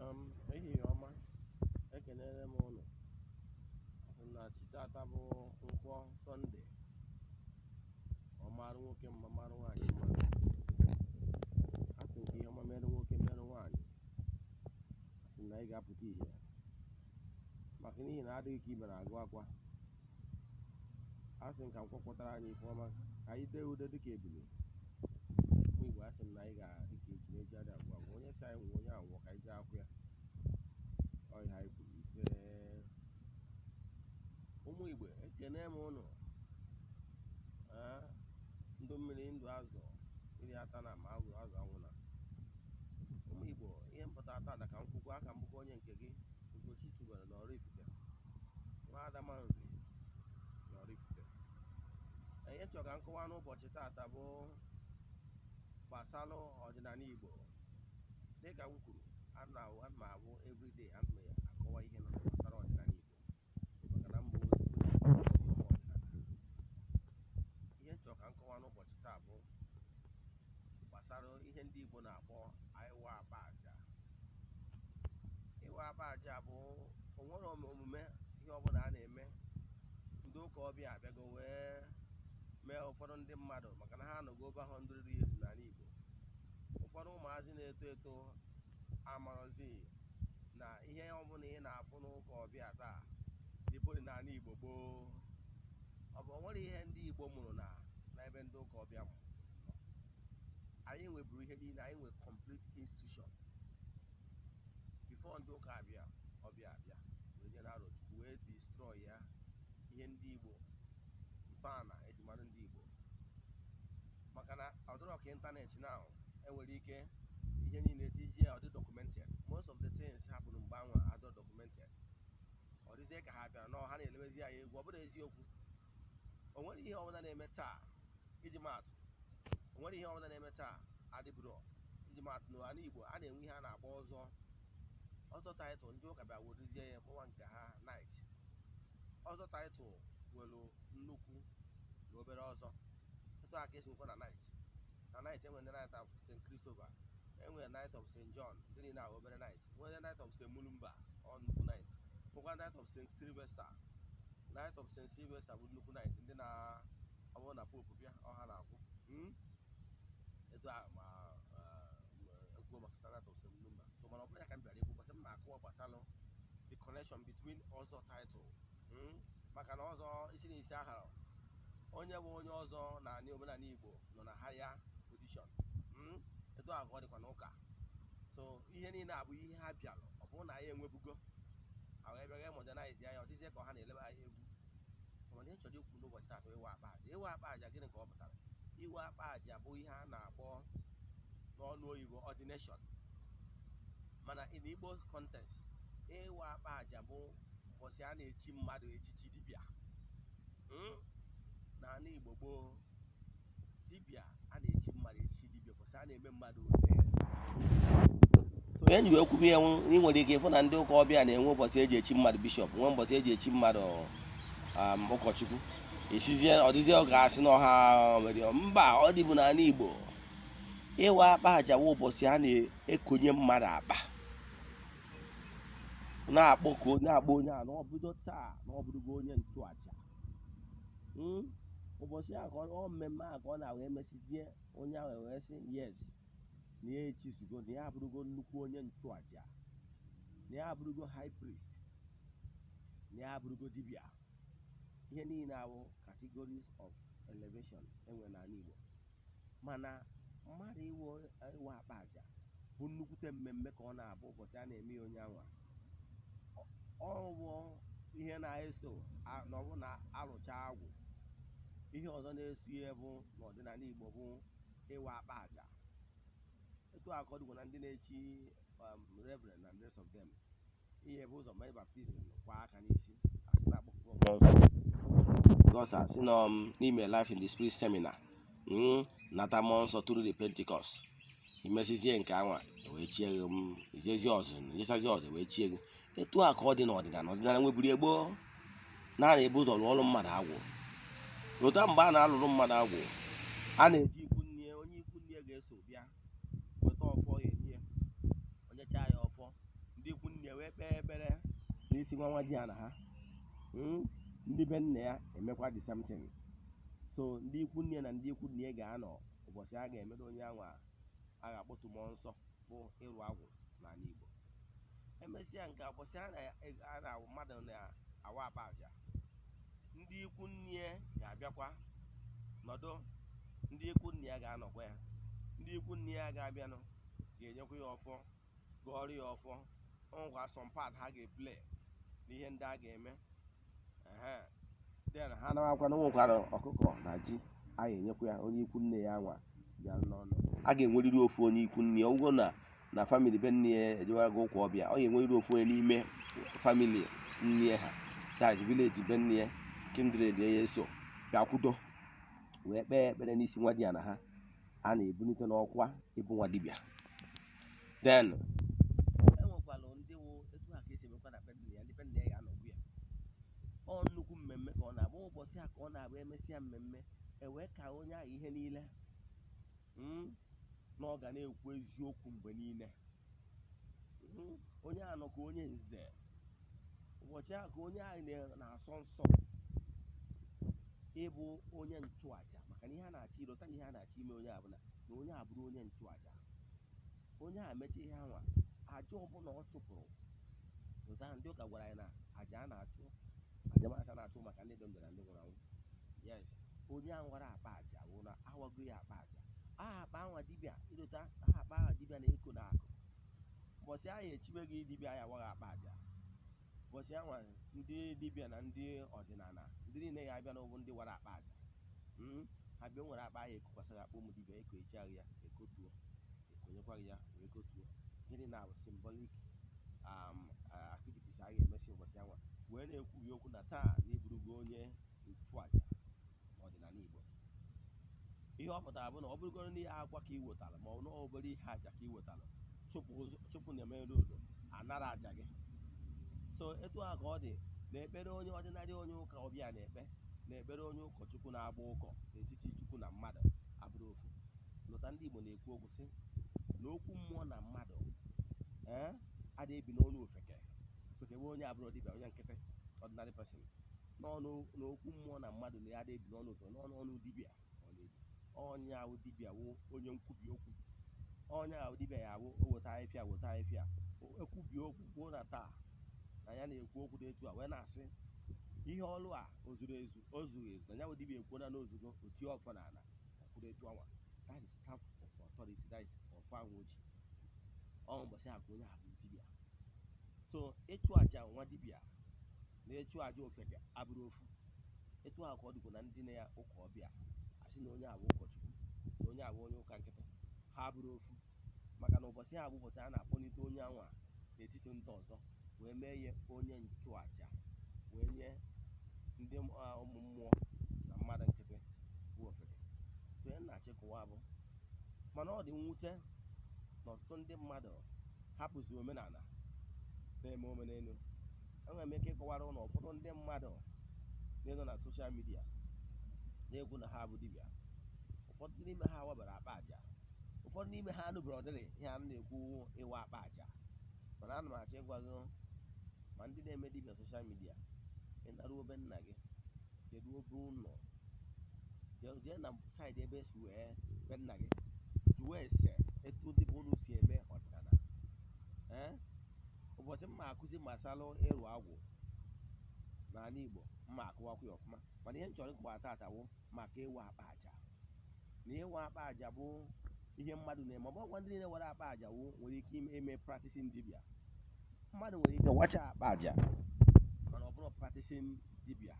ehihie ọma, ekenere m ụnụ. Asị m na chi tata bụ nkwọ Sọnde, ọ marụ nwoke mma marụ nwaanyị mma. Asị nke ihe ọma mere nwoke mere nwaanyị, asị na ị ga-apụta ihe maka n'ihi na adịghị ka ibe na-agụ akwa. Asị m ka m kwọpụtara anyị ife ọma ka anyị dee ude dịka ebili. Ụmụ Igbo asị m na anyị ga-adịka echi na echi adị agwụ agwụ. Onye si anyị nwụọ onye anwụọ ka anyị jee akwụ ya. Ọ ihe anyị kwuru ise. Ụmụ Igbo ekene m ụnụ. Ndụ mmiri ndụ azụ mmiri ata na ma azụ anwụna. Ụmụ Igbo ihe mpụta ata ka m kwukwa aka m bụkwa onye nke gị Ugochi tubelu na Oraifite, nwa Adamanri na Oraifite. Ihe chọrọ ka m kọwaa n'ụbọchị tata bụ gbasalụ ọdịnala Igbo. Dịka m kwuru, ana m abụ everyday ana m akọwa ihe gbasara ọdịnala Igbo maka na mbụ ihe chọrọ ka m kọwaa n'ụbọchị taa bụ gbasara ihe ndị Igbo na-akpọ ịwa akpa aja. Ịwa akpa aja bụ onwere omume ihe ọbụla a na-eme ndị ụka ọbịa abịago wee mee ụfọdụ ndị mmadụ maka na ha anọgo over 100 years n'ala Igbo. Ụfọdụ ụmụazị na-eto eto amarozi na ihe ọbụla ị na-afụ n'ụka ọbịa taa dịbụ n'ala Igbo gboo. Ọ bụ onwere ihe ndị Igbo mụrụ n'ebe ndị ụka ọbịa nọ. Anyị nweburu ihe niile, anyị nwe complete institution before ndị ụka ọbịa abịa wee nye n'arọ Chukwu wee destroy ya ihe ndị Igbo ntọala eji mara ndị Igbo. Maka na ọdịrọ ka ịntanetị now enwere ike ihe niile tijie ọ dị documented. Most of the things hapụrụ mgbe anwa adọ documented. Ọ dịzie ka ha bịara nọ ha na-elebezi anyị egwu, ọ bụrụ eziokwu. O nwere ihe ọbụla na-eme taa iji maatụ, o nwere ihe ọbụla na-eme taa adịbụrọ iji maatụ n'ala Igbo a na-enwe ihe a na-agba ọzọ taịtụl. Ndị ụka bịa werezie ya kpọwa nke ha night. Ọzọ taịtụl nwere nnukwu na obere ọzọ. Etu a ka esi nkwa na night. Na night enwere ndị night of St. Christopher, enwere night of St. John, ndị niile ahụ obere night. Nwere night of St. Mulumba, ọ nnukwu night. Nwekwa night of St. Sylvester. Night of St. Sylvester bụ nnukwu night. Ndị ọ bụrụ na popu bịa ọha na-akwụ. Etu a ma ekwuo maka night of St. Mulumba. So mana ọ bụrụ ya ka m bịara ekwu kwasị m na-akụwa gbasalụ the connection between ọzọ title. Maka na ọzọ isi na isi aha onye bụ onye ọzọ na anị omenala Igbo nọ na higher position. Etu a ka ọ dịkwa n'ụka. So ihe niile abụ ihe ha bịalụ ọ bụrụ na anyị enwebugo ahụ ebịaghị modernize ya ọ dịzie ka ọha na-elebe anyị egwu. So mana ihe chọrọ ikwu n'ụbọchị taa bụ ịwa akpa aja. Ịwa akpa aja gịnị ka ọ pụtara? Ịwa akpa aja bụ ihe a na-akpọ n'ọnụ oyibo ordination. Mana in Igbo context, ịwa akpa aja bụ ụbọchị a na-echi mmadụ echichi dibịa. N'ala Igbo gboo, dibịa a na-echi mmadụ echichi dibịa ụbọchị a na-eme mmadụ ude. So ihe nji wee kwubi ya ị nwere ike ịfụ na ndị ụka ọbịa na-enwe ụbọchị eji echi mmadụ bishọp, nwee ụbọchị eji echi mmadụ ụkọchukwu. Esizie ọ dịzie ọ ga-asị na ọha nwere mba ọ dịbụ n'ala Igbo. Ịwa akpa aja bụ ụbọchị a na-ekonye mmadụ akpa na-akpọ onye a na ọbido taa na ọ bụrụgo onye nchụaja. Ụbọchị a ka ọ mmemme a ka ọ na-wee emesizie onye ahụ wee sị yes na ya echisugo na ya abụrụgo nnukwu onye nchụaja, na ya abụrụgo high priest, na ya abụrụgo dibịa. Ihe niile ahụ categories of elevation enwere n'ala Igbo. Mana mmadụ ịwa akpa aja bụ nnukwute mmemme ka ọ na-abụ ụbọchị a na-eme ya onye anwa. Ọ bụ ihe na-eso na ọ bụ na alụcha agwụ. Ihe ọzọ na-eso ihe bụ n'ọdịnala Igbo bụ ịwa akpa aja. Etu a ka ọ dịkwa na ndị na-echi reverend and rest of them. Ihe bụ ụzọ mee baptizim kwa aka n'isi asị na-akpọkụkọ mmụọ nsọ. Because asị nọ n'ime Life in the Spirit seminar nata mmụọ nsọ through the Pentecost. Imesizie nke anwa wee chie gị ijechazie ọzọ wee chie gị. Etu a ka ọ dị n'ọdịnala nweburu egbo na-ana ebu ụzọ lụọ ọrụ mmadụ agwụ. Lụta mgbe a na-alụrụ mmadụ agwụ, a na-eji ikwu nne onye ikwu nne ga-eso bịa weta ọfọ ya enye ya. Onye chaa ya ọfọ, ndị ndị ikwu nne wee kpee ekpere n'isi nwa di ya na ha. Ndị be nna ya emekwa the same thing. So ndị ikwu nne na ndị ikwu nne ga-anọ ụbọchị a ga-emedo onye anwa a ga-akpọtu mmụọ nsọ bụ ịrụ agwụ n'ala Igbo. Emesịa nke ụbọchị a na mmadụ na-awa akpa aja, ndị ikwu nne ga-abịakwa nọdụ, ndị ikwu nne ya ga-anọkwa ya, ndị ikwu nne ya ga-abịanụ ga-enyekwa ya ọfọ, gụọrọ ya ọfọ, ọnwụkwa some part ha ga-eple n'ihe ndị a ga-eme. Den ha narakwa na nwekwara ọkụkọ na ji a ga-enyekwa ya onye ikwu nne ya nwa bịa n'ọnụ. A ga-enwerịrị ofu onye ikwu nne, ọgwụgwọ na famili be nne ya ejewago ụkwa ọbịa, ọ ga-enwerịrị ofu onye n'ime famili nne ha, that's village be nne ya, kindred ya eso bịa kwudo wee kpee ekpere n'isi nwa di ya na ha a na-ebunite n'ọkwa ịbụ nwa dibịa. Den enwekwara ndị wụ etu ha ka esi emekwa na be nne ya, ndị be nne ya ga-anọkwu ya. Ọ nnukwu mmemme ka ọ na-abụ. Ụbọchị a ka ọ na-abụ emesịa mmemme ewee ka onye ahụ ihe niile na ọ ga na-ekwu eziokwu mgbe niile. Onye ahụ nọ ka onye nze. Ụbọchị ahụ ka onye ahụ na-asọ nsọ ịbụ onye nchụaja, maka na ihe a na-achọ ịlọta ihe a na-achọ ime onye abụla na onye a bụrụ onye nchụaja. Onye a mecha ihe anwa, aja ọbụla ọ chụpụrụ ụta. Ndị ụka gwara anyị na aja a na-achụ, aja masa na-achụ maka ndị dị ndụ na ndị nwụrụ anwụ. Yes, onye a nwara akpa aja wụ na awago ya akpa aja. Aha akpa anwa dibịa ịlụta, aha akpa aha dibịa na-eko na akụ. Ụbọchị ahụ echibe gị dibịa ya awaghị akpa aja. Ụbọchị anwa ndị dibịa na ndị ọdịnala ndị niile ya abịa n'ụbụ ndị wara akpa aja. Ha bịa nwere akpa ahụ ekokwasịrị akpa ụmụ dibịa, eko echiagha ya ekotuo, ekonyekwaghị ya wee kotuo. Gịnị na symbolic activities a ga-emesi ụbọchị anwa wee na-ekwughị okwu na taa na iburugo onye nchụaja n'ọdịnala Igbo. Ihe ọ pụtara bụ na ọ bụrụgoro n'ihe akwa ka ị wetara ma ọ na obere ihe aja ka ị wetara, chụpụ na-eme odo anara aja gị. So etu a ka ọ dị na ekpere onye ọdịnala onye ụka ọbịa na-ekpe na ekpere onye ụkọchukwu na-agba ụkọ n'etiti chukwu na mmadụ abụrụ ofu. Lụta ndị Igbo na-ekwu okwu sị na okwu mmụọ na mmadụ ada ebi n'ọnụ ofeke. Ofeke bụ onye abụrụ dibịa, onye nkịtị, ordinary person. N'okwu mmụọ na mmadụ na ada ebi n'ọnụ ofeke, n'ọnụ dibịa ọ na-ebi. Onye ahụ dibịa wụ onye nkwubi okwu. Onye ahụ dibịa ya awụ o weta ahịfịa ekwubi okwu kwuo na taa na ya na-ekwu okwu dị etu a wee na-asị ihe ọlụ a o zuru ezu, o zughị ezu, na ya bụ dibịa ekwuona n'ozugo, otie ọfọ n'ala kwuru etu anwa. That is staff of authority, that is ọfọ ahụ o ji. Ọ ụbọchị a ka onye a bụ dibịa. So ịchụ aja nwa dibịa na ịchụ aja ofeke abụrụ ofu. Etu a ka ọ dịkwa na ndị na ya ụka ọbịa, asị na onye a bụ ụkọchukwu na onye a bụ onye ụka nkịtị, ha abụrụ ofu. Maka na ụbọchị a bụ ụbọchị a na-akpọlite onye anwa n'etiti ndị ọzọ wee mee ya onye nchụaja, wee nye ndị ụmụ mmụọ na mmadụ nkịtị bụ ofeke. So ya na-achịkọwa bụ mana ọ dị mwute na ọtụtụ ndị mmadụ hapụzi omenala na-eme omenelu. Enwere m ike ịkọwara ụlọ ụfọdụ ndị mmadụ na-enọ na soshal midia na-ekwu na ha bụ dibịa. Ụfọdụ n'ime ha wabara akpa aja, ụfọdụ n'ime ha anụbere ọdịrị ihe a na-ekwu ịwa akpa aja. Mana ana m achọ ịgwa gị ma ndị na-eme dibịa soshal midia, ịnaruo be nna gị, kedu obe ụlọ, jee na saịdị ebe esi wee be nna gị jụọ ese etu ndị bụ ụlọ si eme ọdịnala. Ụbọchị mma akụzi gbasara ịrụ agwụ n'ala Igbo, mma akụwakwa ya ọfụma. Mana ihe m chọrọ ịkọwa tata bụ maka ịwa akpa aja. Na ịwa akpa aja bụ ihe mmadụ na-eme. Ọ bụkwa ndị niile were akpa aja nwere ike ime practicing dibịa. Mmadụ nwere ike wacha akpa aja mana ọ bụrụ practicing dibịa.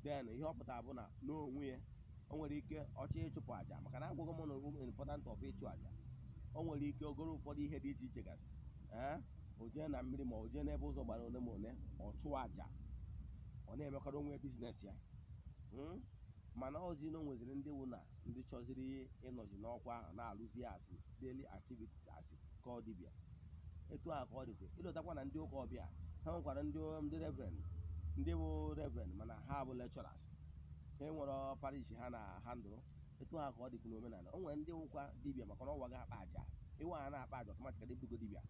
Then ihe ọ pụtara bụ na n'onwe ya o nwere ike ọchọ ịchụpụ aja, maka na agwụgwọ m na important of ịchụ aja. O nwere ike ogoro ụfọdụ ihe dị iche iche gasị, o jee na mmiri ma o jee n'ebe ụzọ gbara ole ma ole, ọ chụọ aja, ọ na-emekwara onwe biznes ya. Mana ozi na o nweziri ndị wụ na ndị chọziri ịnọzi n'ọkwa ahụ na-alụzi asị daily activities asị kọọ dibịa. Etu a ka ọ dịkwa ịlụtakwa na ndị ụka ọbịa ha nwekwara ndị reverend, ndị bụ reverend mana ha bụ lecturers. Ha nwere parish ha na handụl. Etu a ka ọ dịkwa n'omenala. O nwere ndị ụkwa dibịa maka na ọ waga akpa aja. Ịwa ha na-akpa aja ọtọmatikali ebugo dibịa.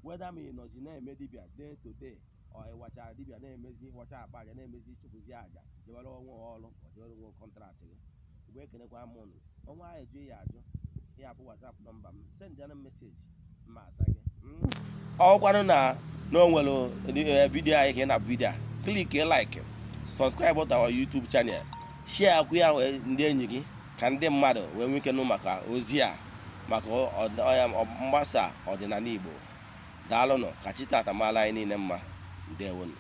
weda ma ị nọzi na-eme dibịa day to day ọ ịwacha dibịa na-emezi wacha akpa aja na-emezi chụpụzi aja jewere onwe ọrụ ma ọ jewere onwe kọntraktị gị mgbe ekenekwa m ụnụ ọnwa ahụ eju ya ajụ ihe abụ WhatsApp nọmba m sendịana m meseji mma asa gị ọkwanụ na o nwere vidiyo anyị ka ị na vidiyo a click like subscribe to our YouTube channel share akwụ ya ndị enyi gị ka ndị mmadụ wee nwee ike nụ maka ozi a maka mgbasa ọdịnala Igbo daalụnụ ka chi tata mara anyị niile mma ndewonu